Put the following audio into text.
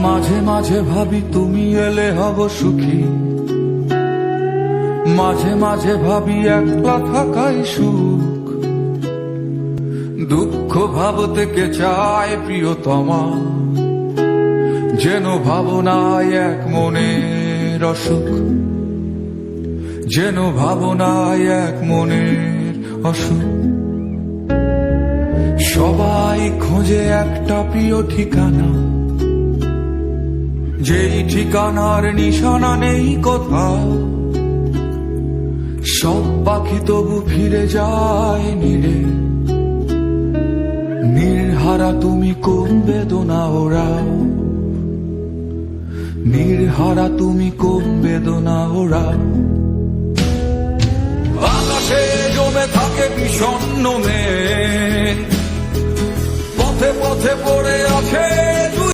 মাঝে মাঝে ভাবি তুমি এলে হব সুখী, মাঝে মাঝে ভাবি একলা থাকাই সুখ। দুঃখ ভাব থেকে চায় প্রিয়তমা, যেন ভাবনায় এক মনের অসুখ, যেন ভাবনায় এক মনের অসুখ। সবাই খোঁজে একটা প্রিয় ঠিকানা, যেই ঠিকানার নিশানা নেই কোথাও। সব পাখি তবু ফিরে যায় নীড়ে, নির্হারা তুমি কোন বেদনা ওরাও, নির্হারা তুমি কোন বেদনা ওরাও। আকাশে জমে থাকে বিষণ্ণ মেঘ, পথে পথে পড়ে আছে